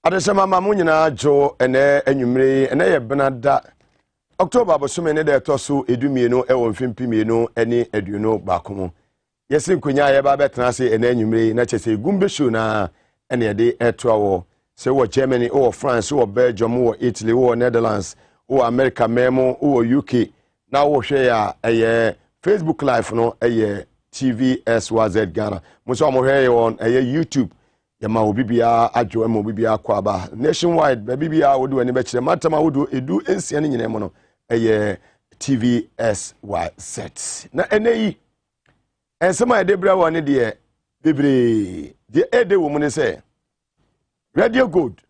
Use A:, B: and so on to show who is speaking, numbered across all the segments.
A: Adesema mamu nyina jo ene enwumre ene ye benada October abosome ne de toso edumienu ewo mfimpimienu ene aduonu baako yesi nkonya ye ba betena se ene enwumre na chese gumbe show na ene ye de etoawo se wo Germany wo France wo Belgium wo Italy wo Netherlands wo America memo wo UK na wo hwe ya eye Facebook live no eye TVSYZ Ghana mo so mo hwe on eye YouTube yama obibia adwo ema obibia kwa ba nationwide babibia wodu ani be kire matama wodu edu ensia ne nyina mo no eye TVSYZ na eneyi ensema edebra woni de bebre de ede wo mu ne se Radio Gold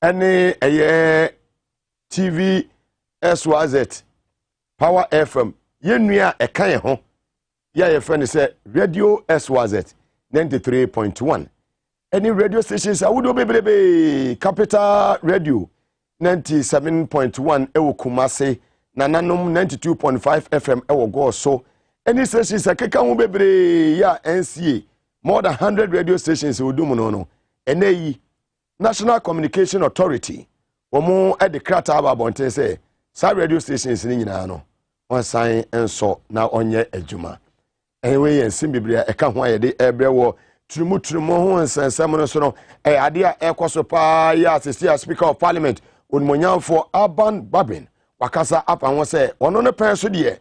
A: ene eye TVSYZ Power FM yenua ekan ho ya ye friend se Radio SYZ 93.1 any radio stations awudo bebelebe Capital Radio 97.1 ewo Kumase nananom 92.5 FM ewo go so any stations akeka ho bebre ya NCA more than 100 radio stations odum no eneyi National Communication Authority omo e de krata aba bonten say sa radio stations ni nyina no on sign enso na onye adwuma anyway yensim biblia eka ho ayede ebrewo turumuturumo ho nsensem no so no ade a ekoso pa ya assistant speaker of parliament onmonyamfo Aban Babin wakasa apa ho se ono ne pen so de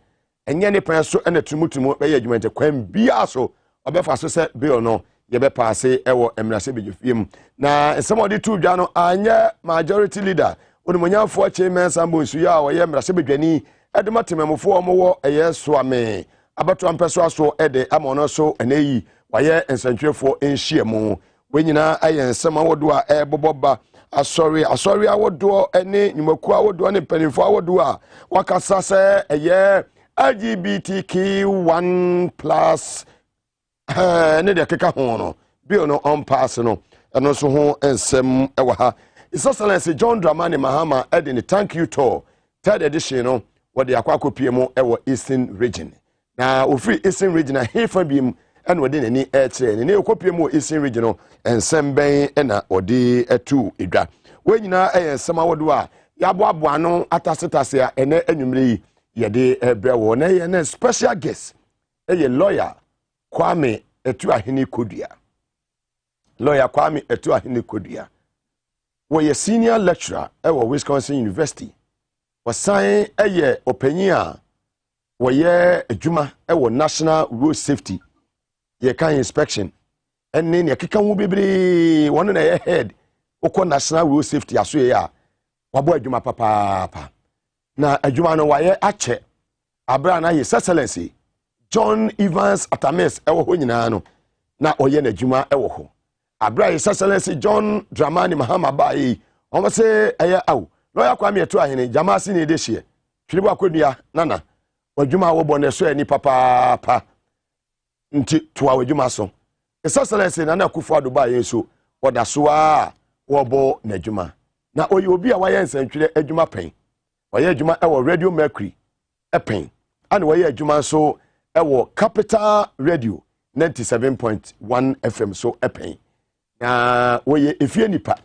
A: enye ne pen so na turumuturumo be ya adwuma nte kwan bia so obefa so se bill no ye be pass ewo emrase bejefiem na nsem ode tu dwa no anya majority leader onmonyamfo chairman Sambo nsu ya wo ye emrase bedwani edematememfo omo eye soame abato ampeso aso ede amono so eneyi waye ensantwefo enhyiemu wenyina aye nsem awodo a eboboba asori awodo ene nyumaku awodo ne penifo awodo a wakasa se eye LGBTQ1+ ne de keka ho no bill no on pass no eno so ho ensem ewa ha His Excellency John Dramani Mahama ede ne thank you tour third edition no wode akwakopie mu ewo Eastern region na ofri Eastern region hefa biem ena wode nani ekyere ne ekopie mu Eastern region ensem ben ena ode etu edwa wenyina ensem awodo a yaboabo ano atasetase a ene anwumre yi yede ebrewo na ye na special guest lawyer Kwame etu ahene kodua lawyer Kwame etu ahene kodua wo ye senior lecturer ewo Wisconsin University wasan opanyin a woye adwuma ewo National Road Safety ye kan inspection enne ne keka ho bebre wono na ye head ukọ National Road Safety aso ye a wabo adwuma papa na adwuma no waye ache abra na His Excellency John Evans Atames ewo ho nyina no na oye na adwuma ewo ho abra His Excellency John Dramani Mahama bai omo se eye aw lawyer Kwame etu ahene jamasi ne dehye twiribo akodua nana wadwuma wo bone so ani papa nti to awadwuma so His Excellency nana akufo adoba yenso oda so a wobo na adwuma na oyi obi a waye nsantwire adwuma pen waye adwuma ewo Radio Mercury pen and waye adwuma so ewo Capital Radio 97.1 FM so pen na waye efie nipa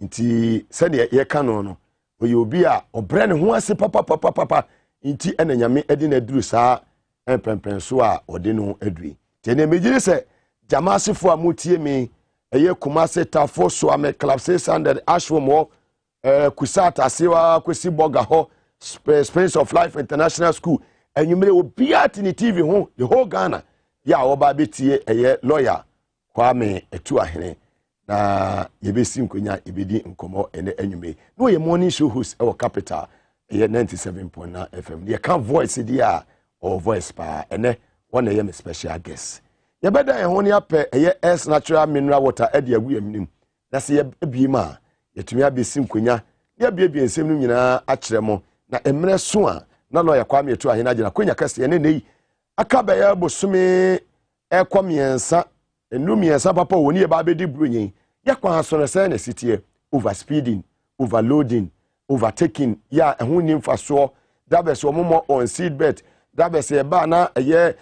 A: nti sede ye kano no oyi obi a obre ne ho ase papa nti ena nyame edi na duru saa empempen so a ode no adui tene megire se jamasefo a mutie mi eye Kumase Tafo so ame Club 600 Ashwomo Kusata Asewa Kwesi Boga ho Space of Life International School enwumere obi atini TV ho the whole Ghana ya oba betie eye lawyer Kwame etu ahene na yebesi nkonya ebedi nkomo ene enwume no ye morning show host ewo Capital eye 97.9 FM ye can voice dia or voice pa ene one ye special guest ye beda ho ne ape eye S natural mineral water edi agu yamnim na se ye biema yetumi abesi nkonya ye biebie nsem no nyina akyeremo na emre so a na lawyer Kwame etu ahena agina konya kase ene nei akaba ya bosumi ekomiensa enumiensa papa woni e ba bedi brunyin yakwa so se na sitie overspeeding overloading overtaking ya ehuni mfaso dabes omo on seed bed dabes e ba na eye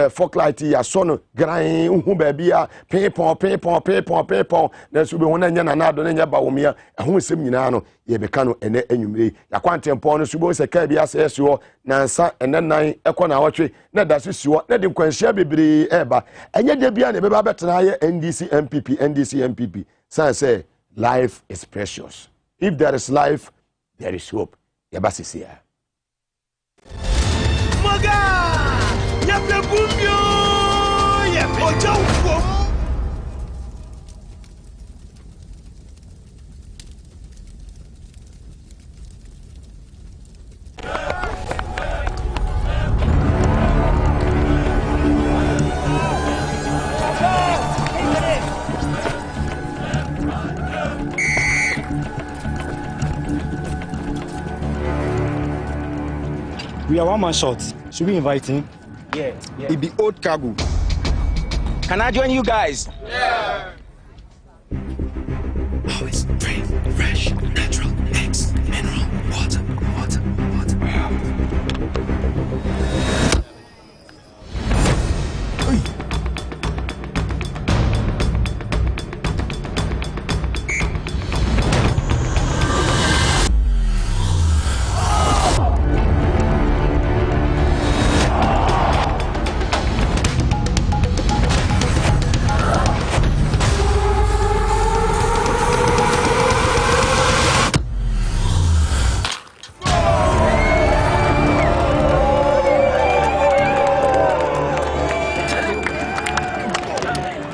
A: forklight ya so no gran hu ba bia pepon na so be wona nya na ado na nya ba wo mia ho sem nyina no ye beka no ene anwumre ya kwantempo no so bo se ka bia se so na nsa ene nan ekona wotwe na da so siwo na de kwanhia bebre eba enye de bia na be ba betena ye NDC MPP say life is precious. If there is life, there is hope. Yabasisia. Maga! Yaplebumyo! Yapojo!
B: We are one man short. Should we invite him?
C: Yeah.
B: It be old cargo.
C: Can I join you guys?
D: Yeah.
E: Always brave, fresh, natural, X, mineral, water.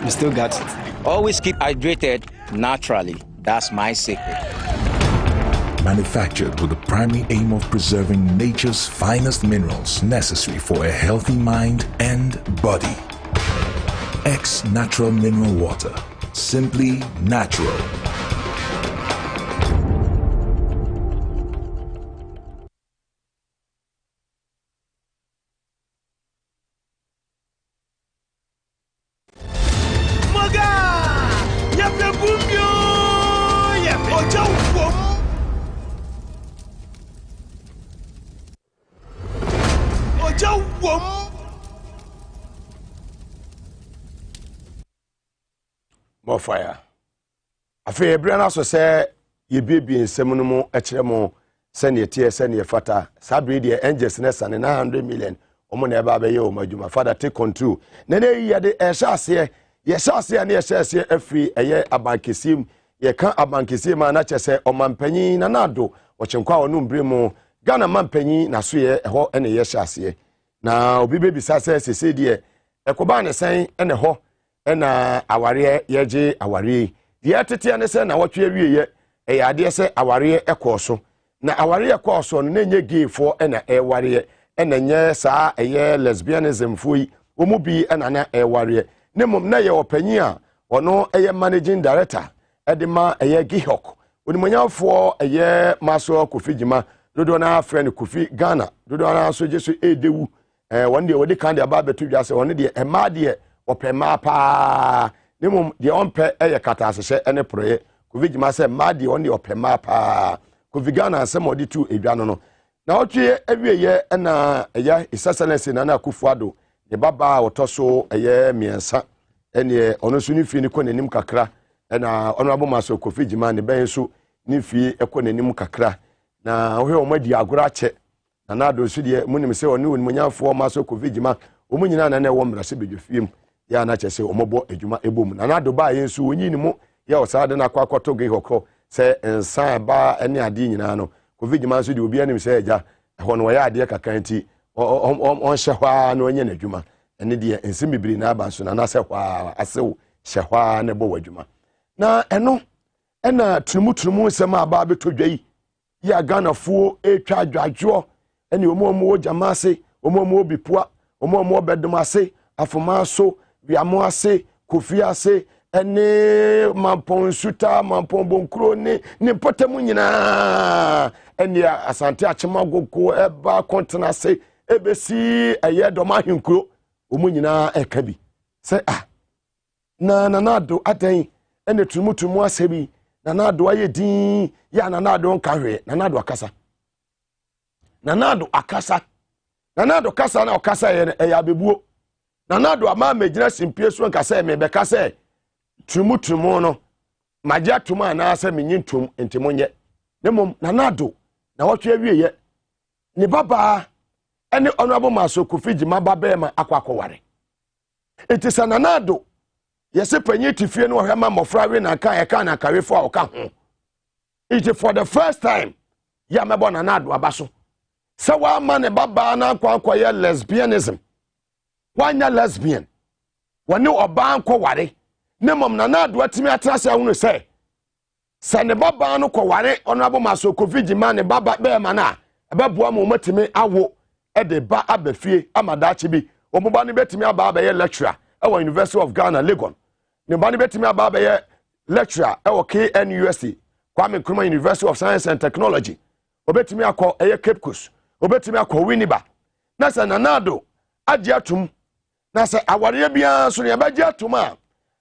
B: You still got it.
C: Always keep hydrated naturally. That's my secret.
E: Manufactured with the primary aim of preserving nature's finest minerals necessary for a healthy mind and body. X Natural Mineral Water. Simply natural.
A: More fire. Afi ebra na so se ye bibie nsem no mu ekiremo sene etie sene fata sabre de angels na sane 900 million omo na eba be ye o madwuma father take control na na yi de ehye ase na ehye ase afi eye abankesim ye kan abankesim na chese omampanyin na nado ochenkwa onu mbremu Ghana mampanyin na so ye ho ene ye hye ase na obi bebi sase sese de ekoba ne sen ene ho ena aware yeje aware ye tete ne se na wotwe wieye e yade se aware ekoso na aware ekoso no nenye gay for ena eware ena nye saa eye lesbianism foi omu bi ena na eware ne mom na ye opanyi a ono eye managing director edema eye gihok onimonyafo eye maso kofijima dodo na friend kofi Ghana dodo na so jesu edewu won de wodi kan de aba betu dwase won de ema de opema pa nemum de onpe eye kata asese ene proye kovigima se ma de on de opema pa kovigana asem odi tu edwano no na otwe awieye na eye isasalese na na kufuado de baba otoso eye miensa ene ono so ni fi ni konanim kakra na ono abomaso kovigima ne benso ni fi ekonanim kakra na ohwe omadi agora che na na do so de munim se oni onimonyafo maso kovigima omunyina na na ewo mrase bedwofiem ya na chese omobo adwuma ebom na na do ba yensu onyi ni mu ya osade na kwakoto ge hokro se ensan ba ene ade nyina no covid man so de obi anim se eja ho no ya ade kakanti on hwehwa na onye na adwuma ene de ensim bibiri na aba so na se hwa asew hwehwa na bo wadwuma na eno ena tunumu nsem aba betodwai ya Ghana fuo etwa adwadwo ene omo jamase omo bipua omo bedumase afomaso wiamo ase kofi ase ene mampon suta mampon bonkro ne potemu nyina ene asante achema gogo eba kontena ase ebesi eye doma hinkro omu nyina ekabi se na do adan ene tumutumu ase bi na do aye din ya na do nka hwe na do akasa Nanado akasa Nanado kasa na okasa ye abebuo Nanado ama megyina simpie so nkasa me be kasa tumutumu no magya tuma na asa menyintum ntimonye nemom Nanado na wotwe awieye ne baba ene honorable maso kofiji mababema akwakoware etisa Nanado yese panyi tifie no hwema mofra we na kan eka na kawefo a oka ho it for the first time ya mebo Nanado abaso se wa ma ne baba na akwakoye lesbianism wanya lesbian woni oba ankoware nemom Nanado atimi atrase ahunu se ne baba no koware honorable maso kofiji ma ne baba be ma na ebeboa mo matimi awo ede ba abafie amadachi bi omoba ne betimi aba abaye lecturer ewo University of Ghana Legon ne ba ne betimi aba abaye lecturer ewo KNUST Kwame Nkrumah University of Science and Technology obetimi akọ eye Cape Coast obetimi akọ Winneba na se Nanado agye atum na se aware bia so ne bagye atum a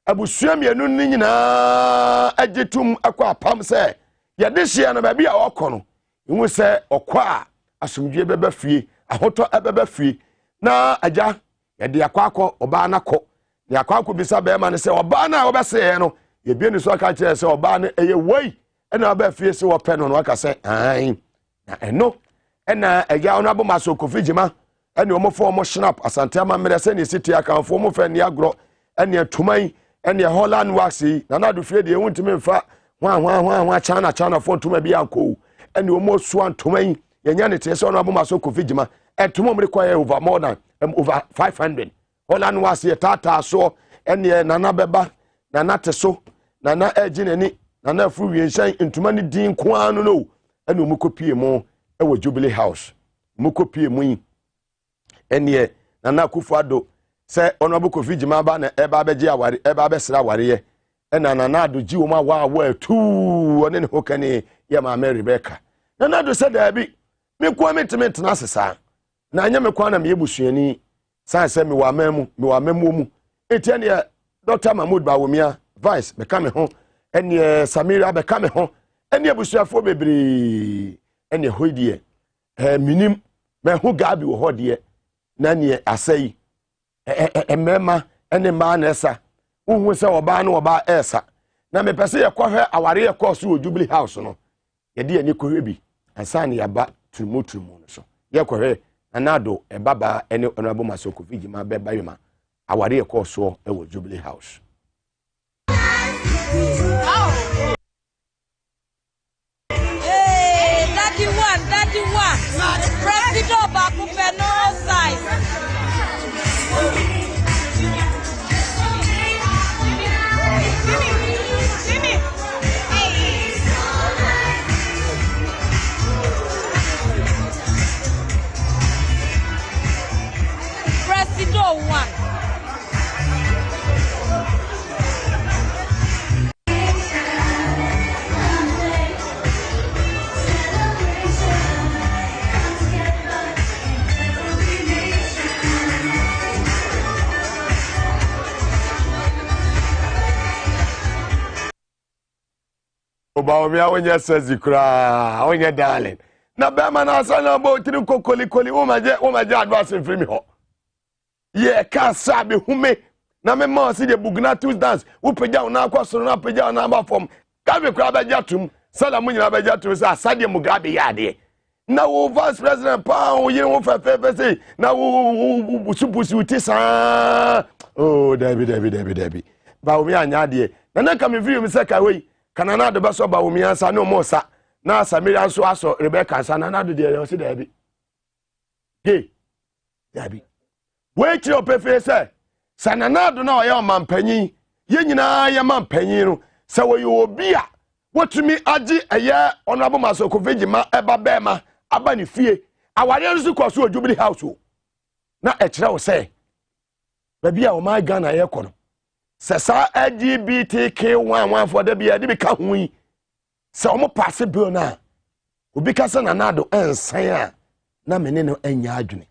A: abusua mienu ni nyina agye tum akọ apam se ye de hye na ba bia okọ no ihu se okọ a asomdwe beba fie ahoto ebeba fie na agya ye de akwakọ oba na kọ ne akwakọ bisa be ma ne se oba na obese no ye bie ni so aka kire se oba na eye wei ena oba fie se wo pe no aka se ai na eno ena agya ono abo maso kofijima ene omofo omo snap asante ama mere se ne city akanfo omo fe ne agro ene tuman ene Holland waxi na do fie de ehunti mfa hwa chana fo tuma bi anko ene omo suan tuman yenya ne tese ono abo maso kofijima etumo mre kwa over more than over 500 Holland waxi tata so ene nana beba nana teso nana ejineni nana fu wienshan ntuma ne din kwanu no ene omukopie mo ewo Jubilee House mukopie mu yi ene nana Kufuado se honorable kofijima ba na eba abeje aware eba abesra aware ye ena Nanado ji wo ma wa tu one ne hokane ye ma Rebecca Nanado se da bi me kwa metement na sesa na anya me kwa na me yebusuani san se me wa mamu mu eti ne Dr. Mahmoud Bawumia vice be kame ho ene Samira be kame ho ene abusuafo bebre ene hoidie minim me hu gabi wo hodie na ne asai emema ene ma na esa uhu se oba na oba esa na me pese ye kohwe aware ye course wo Jubilee House no ye de ani kohwe bi ansa ne yaba tumu no so ye kohwe Nanado baba ene honorable masoko vigima be bayima aware ye course wo e wo Jubilee House
D: Daddy one president baku no size President one
A: Obawumia onye sezi kura onye darling na be ma na asa na bo tiri kokoli wo maje advice free me ho ye ka sa be hume na me ma si de bugna two dance wo peja na akwaso na peja na ba form ka be kura be jatum salamu nyina be jatum sa asade mugabe ya de na wo vice president pa wo yire wo fefe say na wo supusi utisa oh David Bawumia anya de na ka me free me say ka we kanana de baso Bawumia sa no mo sa na Samira so aso Rebecca sa Nanado de yo se da bi ge da bi we chi opefe se Nanado na oya mampanyin ye nyina ya mampanyin no se wo yo obi a wotumi agi eye honorable masoko vigima eba bema aba ne fie aware nso kwaso o Jubilee House na e kire wo se ba bia o ma Ghana ye kono se sa LGBTQ1 for the bia de be ka hu yi se o mo pass bill na obi ka se Nanado ensan a na mene no anya adwene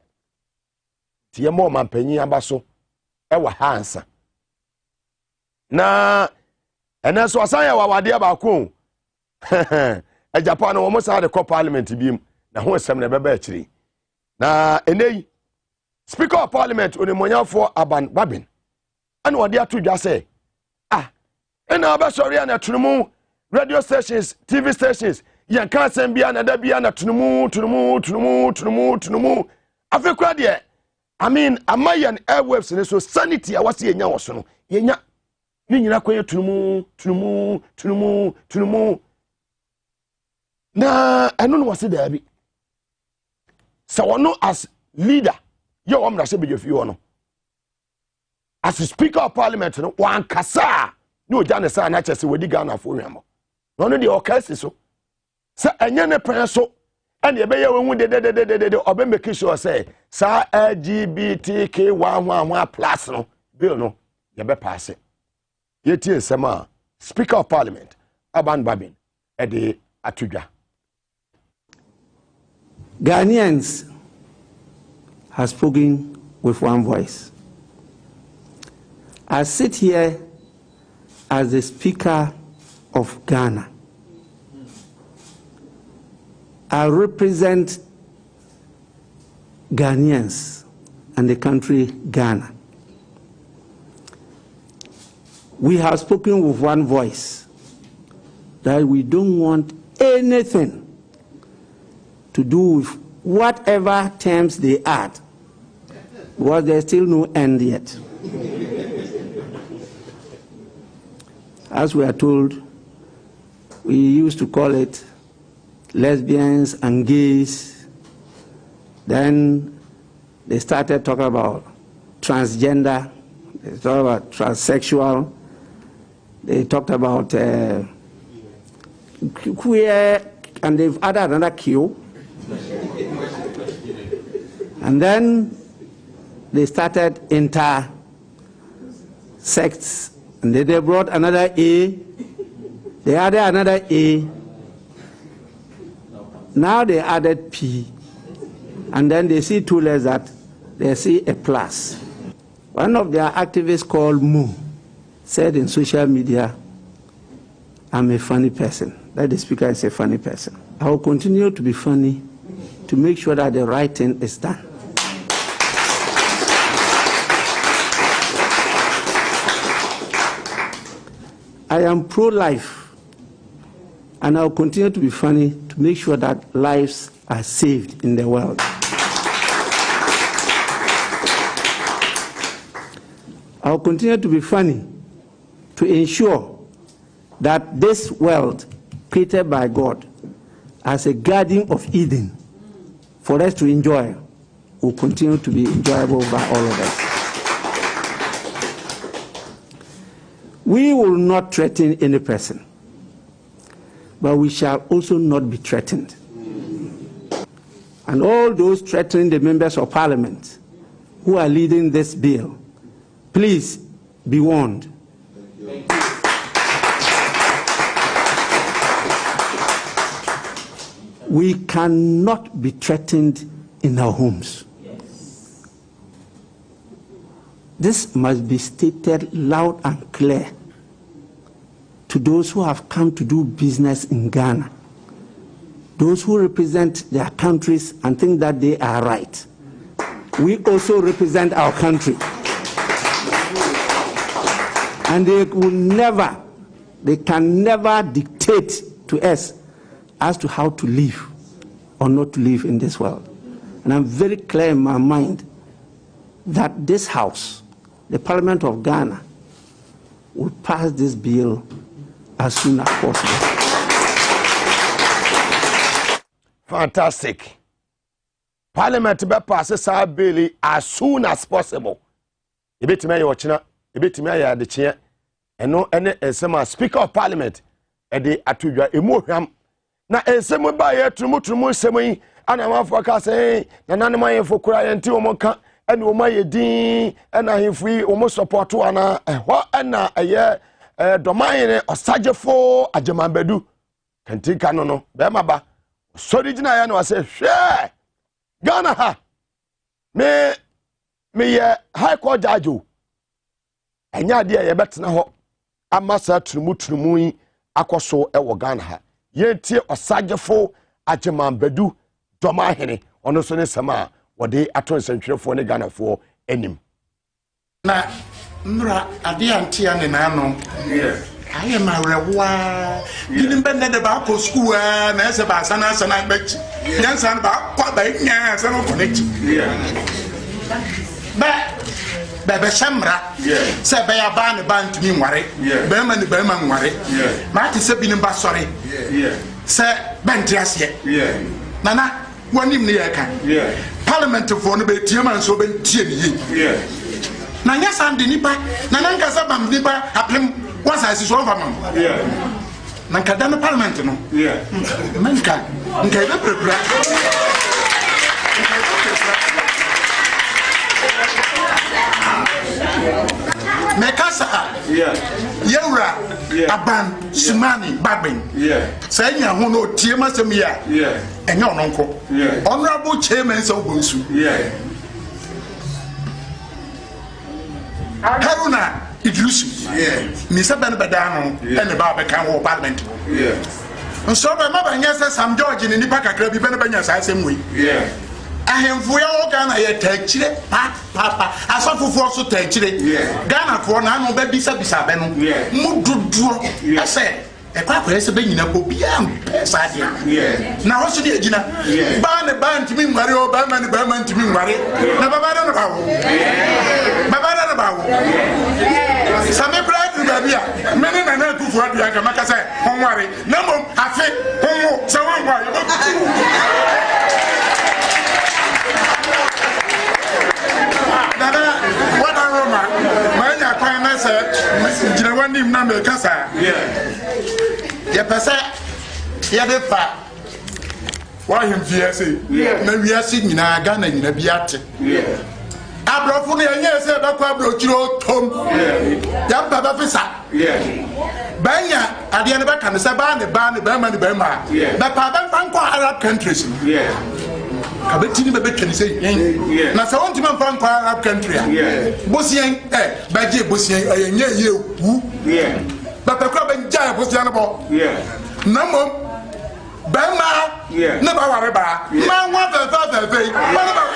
A: tie mo mampanyin abaso e wa hansa na ene so asan ya wawade ba ko e Japan wo mo sa de ko parliament bi na ho esem na beba akiri na enei Speaker of Parliament onimonyafo Aban Babin and what they are to just say ena abasori na tunumu radio stations TV stations yan kan sem bia na da bia na tunumu afekura de I mean amayan airwaves ne so sanity awase yenya woso no yenya ni nyina kwen tunumu na eno no wase da bi so wono as leader yo wamra se beje fi no as Speaker of Parliament no wan kasa no jane sa na chese wadi Ghana fo nwamo no de okasi so se enye ne pen so ene ebe ye wu de obe make sure say sa LGBTQ plus no bill no ye be pass ye tie sema Speaker of Parliament Aban Babin e de atudwa
F: Ghanaians have spoken with one voice. I sit here as the Speaker of Ghana. I represent Ghanaians and the country Ghana. We have spoken with one voice that we don't want anything to do with whatever terms they add, because there's still no end yet. As we are told, we used to call it lesbians and gays. Then they started talking about transgender, they talked about transsexual, they talked about queer, and they've added another Q. And then they started intersex, and they brought another A. They added another A. Now they added P. And then they see two letters that they see a plus. One of their activists called Moo said in social media, I'm a funny person. That the speaker is a funny person. I will continue to be funny to make sure that the right thing is done. I am pro-life, and I will continue to be funny to make sure that lives are saved in the world. I will continue to be funny to ensure that this world created by God as a garden of Eden for us to enjoy will continue to be enjoyable by all of us. We will not threaten any person, but we shall also not be threatened. And all those threatening the members of Parliament who are leading this bill, please be warned. We cannot be threatened in our homes. This must be stated loud and clear to those who have come to do business in Ghana, those who represent their countries and think that they are right. We also represent our country. And they can never dictate to us as to how to live or not to live in this world. And I'm very clear in my mind that this House, the Parliament of Ghana, will pass this bill as soon as possible.
A: Fantastic. Parliament be pass this bill as soon as possible. Ebetime ye ochina, ebetime ya de chie. Eno ene esema Speaker of Parliament e de atudwa emu hwam. Na esemu ba ye trumu esemu yi ana mafo ka say na nanem ayefo kura ye nti omo ka ene omo ye din ena ahefo yi omo support ana ehwo ena eye domaine osagefo agemambadu kantika no be maba sori gina ya na wase hwe Ghana ha me ye high court judge o enya de ye betena ho amasa trumu yi akoso e wo Ghana ha yentie osagefo agemambadu Doma Henny, on the Sunny Sama, what they aton century for the Ghana for enim.
G: Na Mra Adianti and Nano. I am a reward. Didn't bend the back of school and as a basana and I bet. Yes, and about what they yes, and connect. Bebe Shamra, said by a band to me, worry. Berman the Berman worry. Marty Sabine Bassori. Sir Bentias yet. Nana, one in the air. Parliament of one about Tiaman so ben Tierney. Nanya Sandy Nipa, Nananga Sabam Nipa, Applim. Once I see over man. Nankadana Parliament, no? Manka, Mekasa, Yura, Aban, Sumani, Babin, saying Yahono, Tiamasamia, and your uncle, Honorable Chairman Sobusu, Haruna. Idrusu, Mr. Ben Badano, and the Barbican or Parliament. And so my mother, yes, some George in the Nipaka Club, Ben Banyas, I same way. I am for all Ghana, I take Chile, Papa, I saw for force to take Chile, Ghana for Nano Baby Sabisabeno, Mudu, I said. A papa has been in a Bobian, Sadia. Now, what's the Gina? Ban a band to me, Mario, Batman, Batman to me, Mario. Never bad about some pride to Babia. Many men are too for the Akamaka. Don't worry. No more. I think, someone. What a Roma. My acquaintance said, One name number Casa. Yapasa, Yadefa. Why him VSA? Maybe I see in a Ghana in a Biat. Abrafuni, yes, a Quabro Tom. Yamba Bafisa. Banya, at the end of the can say ban the Burma, the Burma. But Papa Franco Arab countries. Kabetini Babet say, Nasa want to Franco Arab country. Bossian, Baji Bossian, a year, but the crab and giant was Janabo. No more. Bama, never worry about. Man, what the father, what about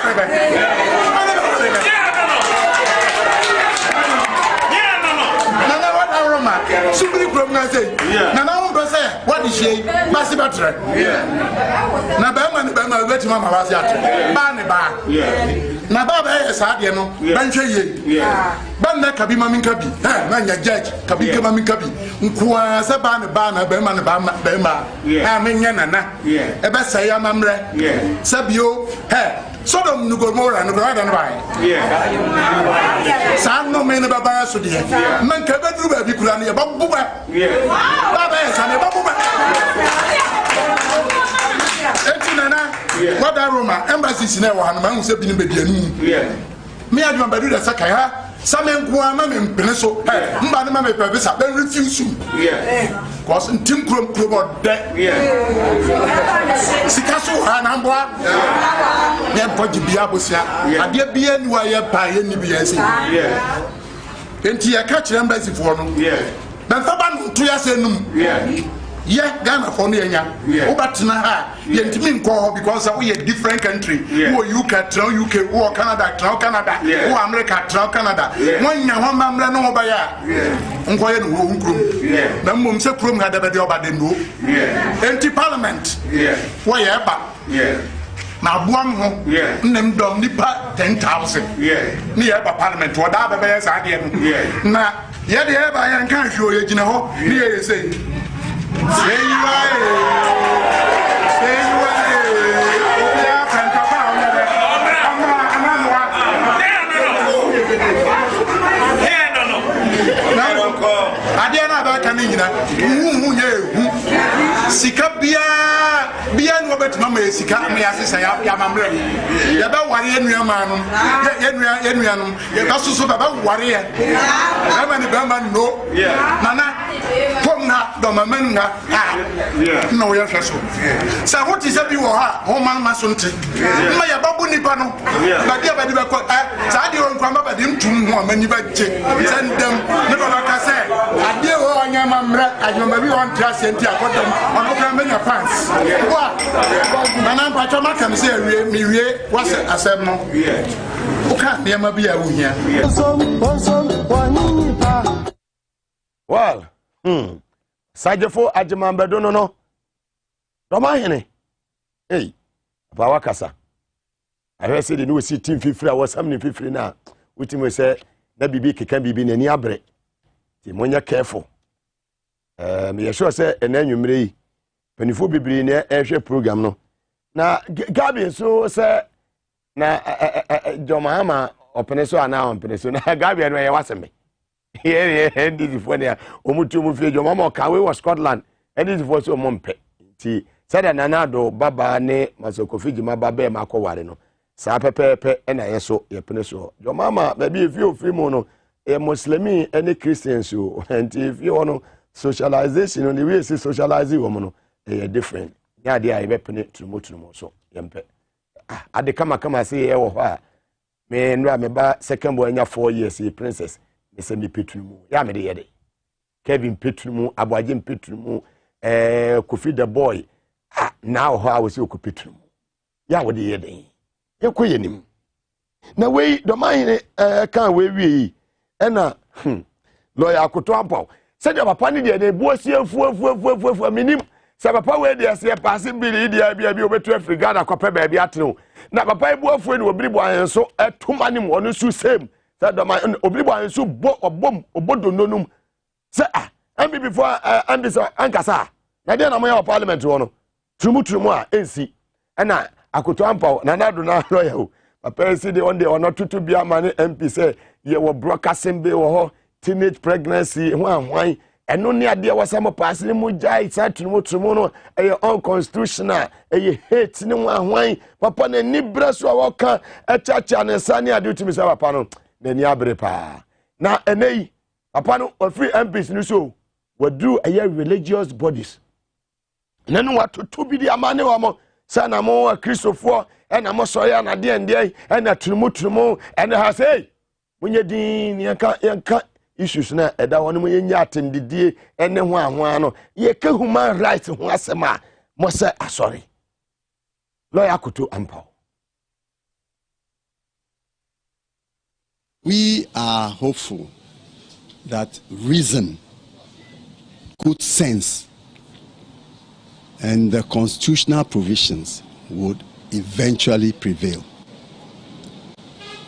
G: Super Program say, Nana say, what is she? Massive battery. Na Bama, let Mamma was yet. Banaba. Nababa is Adiano, Banche. Banda Kabima Minkabi, Nanya Judge, Kabika Minkabi, Nkwa Sabana Bana, Bema, Bema, Aminana, Ebasaya Mamre, Sabio, Sodom Nugomora and Gradan Rye. San no men about Basudi, Mankabadu, Bikulani, Babuba, Baba, and Babuba. What are Roma embassies in our man who said, me, I remember that Sakaya. Some Guama and Peneso, Madame Pavisa, then refuse you. Because in Tim Crum or death. Sikaso Hanambwa, Yampoti Biabusia, I get bien why you're paying BS. Enti catch embassy for them. Then Faban to Yasenum. Yeah, Ghana for me, Obatna, Yentimin call because we a different country. Who UK, UK, or Canada, Canada, who America, Canada. One young man, no baya. Unquiet room, the Mum Seprum had a job at the no. Empty parliament. Why ever? Now, one home, named Dom Nipa 10,000. Near parliament, what other bears are again. Now, yet, I can't show you, here say. Say you are. Sika bia no bet mama sika me asesa ya mamre ya ba ware enuama no enuanum ya ba susu ba ware ya ba ni ba man no nana kom na do mama nga no ya hweso sa hoti se bi wo ha ho man masonte ma ya babu ni nipa no ba dia ba di ba ko sa de on kwa ba de ntum ho amani ba je sendem ne ba ka se ade wo anya mamra adwoma bi on tra senti akodam ono kra menya fans wa nana pa choma kam se awie mi wie wase asem no uka ne ma bi a wo hia
A: well sajefo ajimambedo no Roma hene hey ba wakasa ahwe se de no si team fifiri a wasam ne fifiri na utimo se na bibi keka bibi nani abre ti monya careful me yesho se enanwumre yi panifo bibiri ne ehwe program no na Gabi so se na Jomahama opene so ana opene so na Gabi no ye waseme ye ndi fo ne omutu mu fie Jomahama okawe wa Scotland ndi fo so mompe ti sada nanado baba ne masokofiji mababa ma akoware no sa pepepe na yeso ye pene so Jomahama baby if you free mo no e muslimi any Christians o and if you want socialization on the way say socializing wo no e different ya dey be pene turumo so yempe ade kama say e wo ho a me nra me ba second boy nya 4 years e princess me say me peturumu ya me de ye de Kevin peturumu Abwaje peturumu Kofi the boy now how I was you peturumu ya wo de ye de ye koye nim na we do man kan we ena lawyer akoto ampaw se de papa ni de buosi afu minim se papa we de se pass bill dia bia obetu Africa na kwape ba bia ateno na papa ebu afu ni obiribo ayenso etuma ni mo no su same se de man obiribo ayenso obom obodo nonum se ambi before ambi so ankasa na de na mo ya parliament wo no turumu a ensi ena akoto ampaw na nado na lawyer o papa si de on de ono tutu bia mane MP say ye wo broadcasting be wo ho teenage pregnancy hwan eno ne ade wasam pass ni mu jai sa turumu no eye unconstitutional eye hate ni hwan papa na ni breso a woka echacha ne sane ade utimi sa papa no na ni abre pa na enei papa no free MPs ni so wadu eye religious bodies nanu watoto bi di amane wa mo sana mo Christopher ena mo so ya na de ena turumu ena ha say munye din yanka issues na eda wonu munye nya atendidie ene ho ahoa no ye ka human rights ho asema mo say asori lawyer Kuto Ampaw.
H: We are hopeful that reason, good sense, and the constitutional provisions would eventually prevail.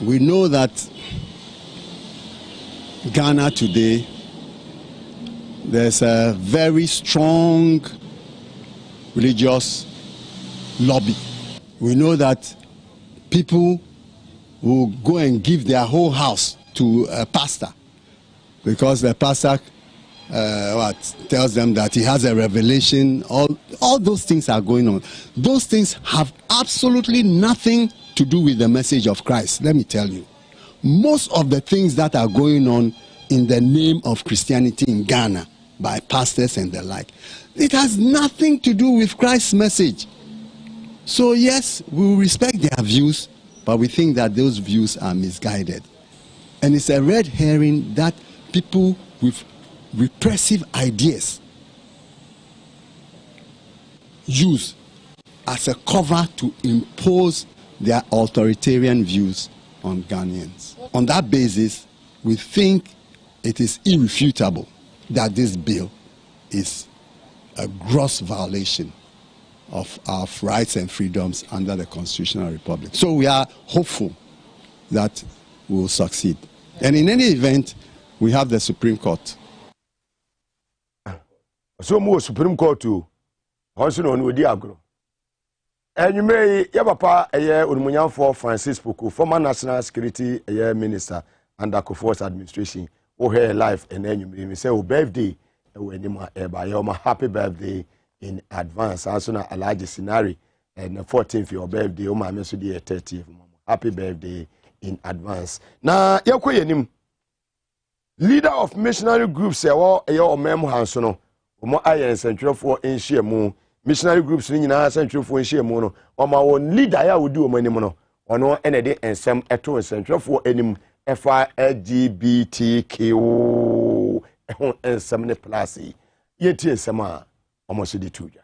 H: We know that Ghana today, there's a very strong religious lobby. We know that people will go and give their whole house to a pastor because the pastor tells them that he has a revelation. All those things are going on. Those things have absolutely nothing to do with the message of Christ. Let me tell you. Most of the things that are going on in the name of Christianity in Ghana by pastors and the like, it has nothing to do with Christ's message. So yes, we will respect their views, but we think that those views are misguided. And it's a red herring that people with repressive ideas use as a cover to impose their authoritarian views on Ghanaians. On that basis, we think it is irrefutable that this bill is a gross violation of our rights and freedoms under the Constitutional Republic. So we are hopeful that we will succeed. And in any event, we have the Supreme Court.
A: So more Supreme Court too. Also no we di agro. And you may papa for Francis Puku, former National Security Minister under Kufuor's administration, who here life and then you may say birthday when you by your happy birthday in advance. Also na Alhaji Sinari and the 14th your birthday, o ma me so the 30th. Happy birthday in advance. Na yakoyenim leader of missionary groups your mem hanso no ayen central for enhia mu missionary groups ni nyina central for enhia mu no o ma won leader ya wodi o manim no ono ene de ensem eto nsentwefo anim efa LGBTQ ehon ensem ne plus yeti ensem a omo de tuja.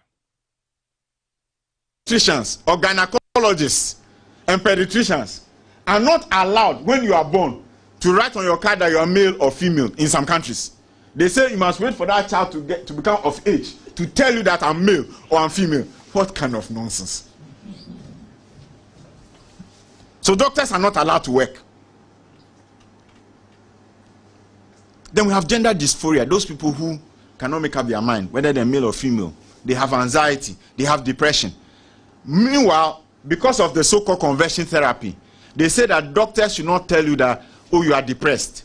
I: Pediatricians or gynecologists and pediatricians are not allowed when you are born to write on your card that you are male or female in some countries. They say you must wait for that child to become of age to tell you that I'm male or I'm female. What kind of nonsense? So doctors are not allowed to work. Then we have gender dysphoria. Those people who cannot make up their mind whether they're male or female. They have anxiety. They have depression. Meanwhile, because of the so-called conversion therapy, they say that doctors should not tell you that, oh, you are depressed.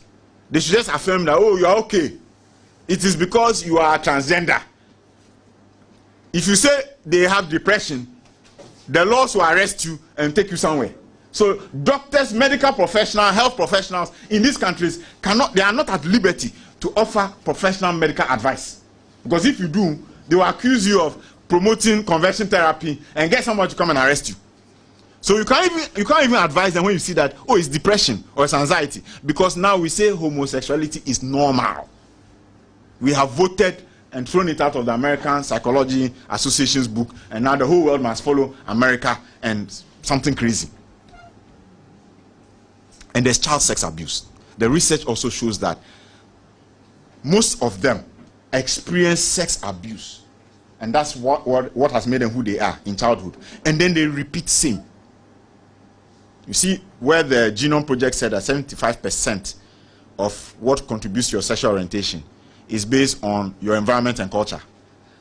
I: They should just affirm that, oh, you are okay. It is because you are transgender. If you say they have depression, the laws will arrest you and take you somewhere. So doctors, medical professionals, health professionals in these countries they are not at liberty to offer professional medical advice. Because if you do, they will accuse you of promoting conversion therapy and get someone to come and arrest you. So you can't even advise them when you see that, oh, it's depression or it's anxiety, because now we say homosexuality is normal. We have voted and thrown it out of the American Psychology Association's book, and now the whole world must follow America and something crazy. And there's child sex abuse. The research also shows that most of them experience sex abuse, and that's what has made them who they are in childhood, and then they repeat same. You see where the Genome Project said that 75% of what contributes to your sexual orientation is based on your environment and culture.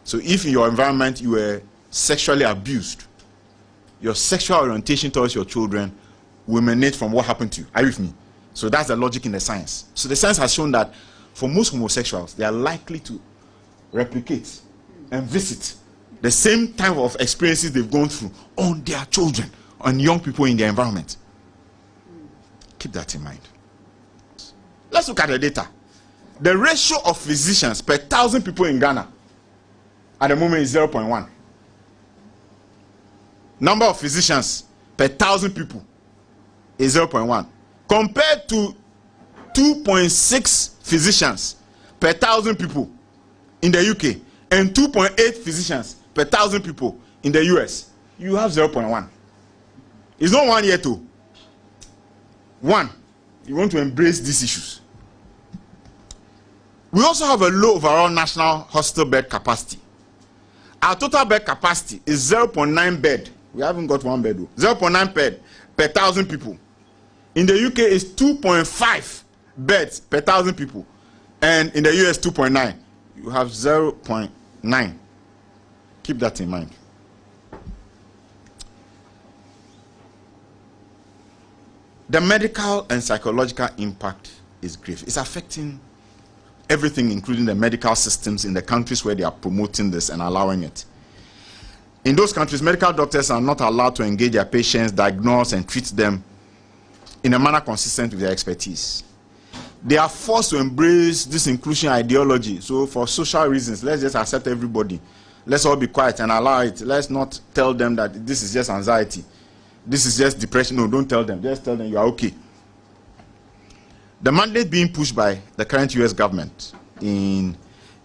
I: So if in your environment you were sexually abused, your sexual orientation towards your children will emanate from what happened to you. Are you with me? So that's the logic in the science. So the science has shown that for most homosexuals, they are likely to replicate and visit the same type of experiences they've gone through on their children and young people in their environment. Keep that in mind. Let's look at the data. The ratio of physicians per 1,000 people in Ghana at the moment is 0.1. Number of physicians per 1,000 people is 0.1. Compared to 2.6 physicians per 1,000 people in the UK and 2.8 physicians per 1,000 people in the US, you have 0.1. It's not 1 year too. One, you want to embrace these issues. We also have a low overall national hospital bed capacity. Our total bed capacity is 0.9 bed. We haven't got one bed though. 0.9 bed per 1,000 people. In the UK is 2.5 beds per 1,000 people. And in the US 2.9. You have 0.9. Keep that in mind. The medical and psychological impact is grave. It's affecting everything, including the medical systems in the countries where they are promoting this and allowing it. In those countries, medical doctors are not allowed to engage their patients, diagnose and treat them in a manner consistent with their expertise. They are forced to embrace this inclusion ideology. So for social reasons, let's just accept everybody. Let's all be quiet and allow it. Let's not tell them that this is just anxiety. This is just depression. No, don't tell them. Just tell them you are okay. The mandate being pushed by the current US government in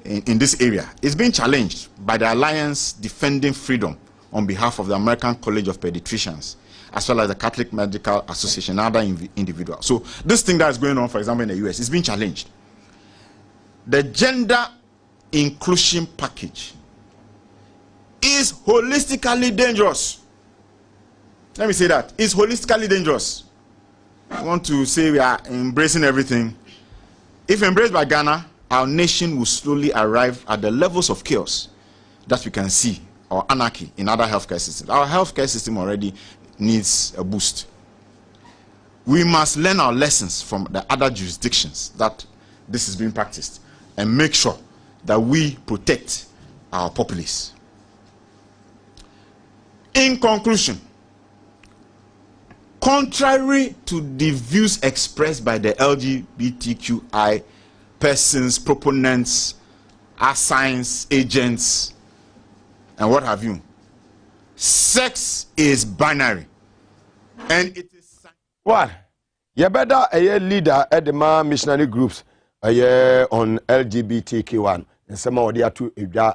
I: this area is being challenged by the Alliance Defending Freedom on behalf of the American College of Pediatricians, as well as the Catholic Medical Association and other individuals. So this thing that is going on, for example, in the US, is being challenged. The gender inclusion package is holistically dangerous. Let me say that. It's holistically dangerous. I want to say we are embracing everything. If embraced by Ghana, our nation will slowly arrive at the levels of chaos that we can see, or anarchy, in other healthcare systems. Our healthcare system already needs a boost. We must learn our lessons from the other jurisdictions that this is being practiced and make sure that we protect our populace. In conclusion, contrary to the views expressed by the LGBTQI persons, proponents, assigns, agents, and what have you, sex is binary. And it is
A: what? You better a leader at the missionary groups on LGBTQ1. And some of the two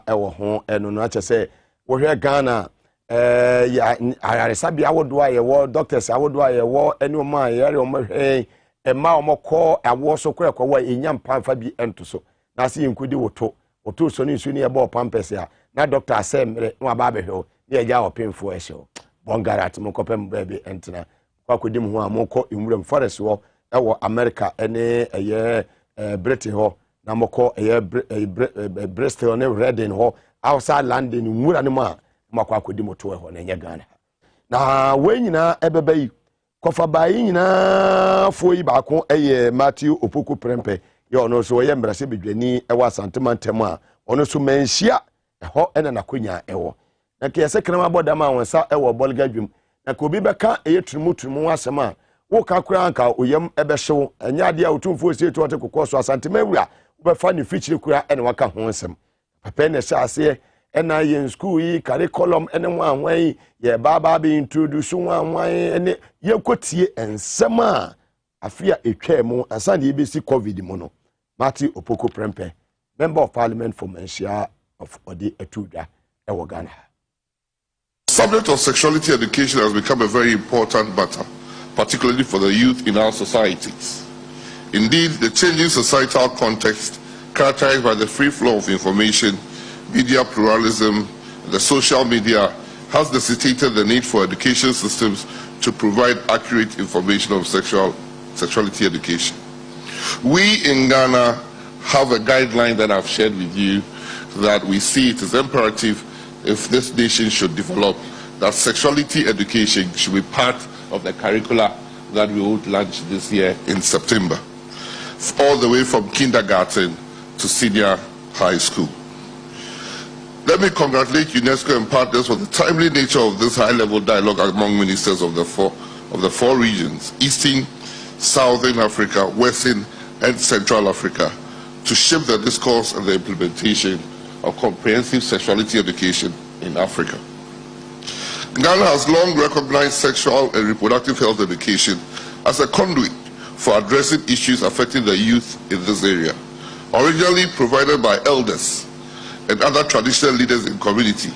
A: our home and not to say, we're here Ghana. I sabi I would do a war, doctors, I would do a war, and no my area, a more call, a war so quick away in young Pamfabi and to so. Now see him could do or two so near about Pampers here. Now, Doctor Sam, no Baby Hill, near Yao Pin for a show. Bongarat, Mokopem baby, Antina. Kwakudim who are more in William Forest War, our America, and a year Britain Hall, Namoko, a year Bristol, and Reading Hall, outside London, Muranima, Makwakudim to a Ghana. Now, when you know, Ebebe, Kofa buying na for Ibako, a Matthew Opoku Prempe, you know, so I am Brasibi, I was Santimantema, on so menshia, a hot and an aquina, ewo. Na kiyase kana maboda ma wansa ewo bolgadwum na ko bi beka eyetrumu asema wo ka kura anka oyam ebehyew anya ade a otumfo sie to kokoso asantemawura wo befa ne fichiri kura ene waka ho nsem papa ne sha ase ena ye school yi curriculum ene nwanwan ye baba be introduce nwanwan ene ye kotie ensem a afia etwa mu ansa de ebesi covid mu no Mati Opoko Prempe, Member of Parliament for Menshia of Odi Etuda ewo Ghana.
J: Subject of sexuality education has become a very important matter, particularly for the youth in our societies. Indeed, the changing societal context, characterized by the free flow of information, media pluralism, and the social media, has necessitated the need for education systems to provide accurate information on sexuality education. We in Ghana have a guideline that I've shared with you that we see it is imperative if this nation should develop, that sexuality education should be part of the curricula that we would launch this year in September, all the way from kindergarten to senior high school. Let me congratulate UNESCO and partners for the timely nature of this high-level dialogue among ministers of the four regions, Eastern, Southern Africa, Western, and Central Africa, to shape the discourse and the implementation of comprehensive sexuality education in Africa. Ghana has long recognized sexual and reproductive health education as a conduit for addressing issues affecting the youth in this area. Originally provided by elders and other traditional leaders in community,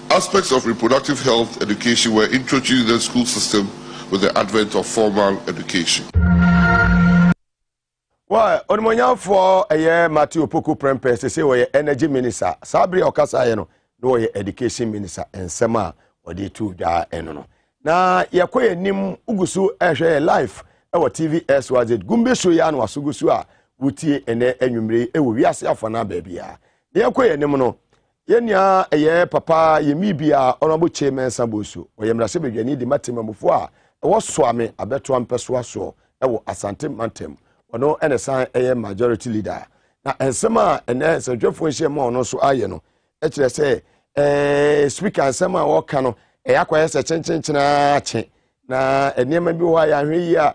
J: aspects of reproductive health education were introduced in the school system with the advent of formal education.
A: Well, on my for a year, Matthew Opoku Prempe, say we energy minister, Sabri Okasa, no education minister, and Sema, or the two da eno. Na yakwe nim ugusu life, our TVS was it Gumbe Suyan was Ugusua, Wuti ene enumre, we are self-ana baby. Yakwe nemono, Yenya a year papa, Yemibia, honorable chairman Sambusu, or Yamrasibi, ni the Matimamufua, was swami, a better one persuaso, Asante Mantem. Ono ene san majority leader na ensema ene se dwefo nhye ma ono so aye no e kire se speaker ensema wo ka no yakwaye se chenchena che na enema bi wo ya hwe yi a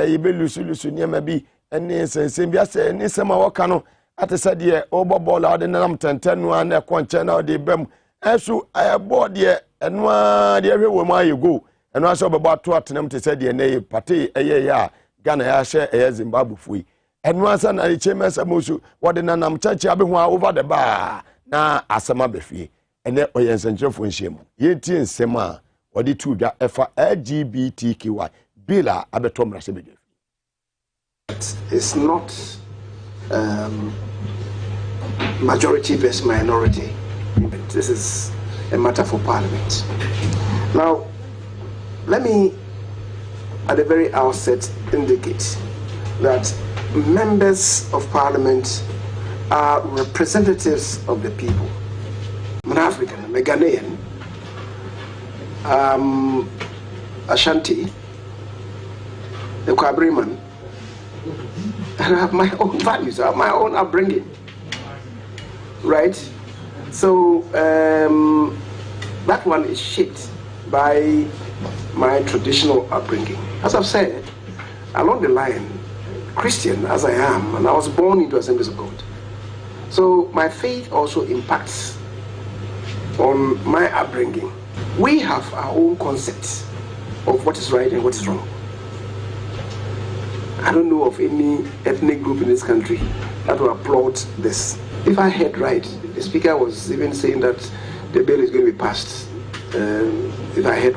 A: ibelusu niema bi ene sensem bi ase ene sema wo ka no atese de obobola ode nam tentenu an e konche na ode bam esu board de eno a de hwe wo ma ayego eno aso bebo ato atenam te se de ne party eye ya Ghana ya share a Zimbabwe fui. And once an HMS Amusu, what in an church over the bar, na Asama Befi, and then Oyens and Jeff Winshim. Yetin Sema, or the two that LGBTQI, Bila Abetom Rasibid.
K: It's not majority versus minority. This is a matter for Parliament. Now, let me at the very outset indicate that members of Parliament are representatives of the people. I'm an African, I'm a Ghanaian, Ashanti, the Kwabriman, and I have my own values, I have my own upbringing, right? So that one is shaped by my traditional upbringing. As I've said, along the line, Christian as I am, and I was born into Assemblies of God. So my faith also impacts on my upbringing. We have our own concepts of what is right and what is wrong. I don't know of any ethnic group in this country that will applaud this. If I heard right, the speaker was even saying that the bill is going to be passed. If I heard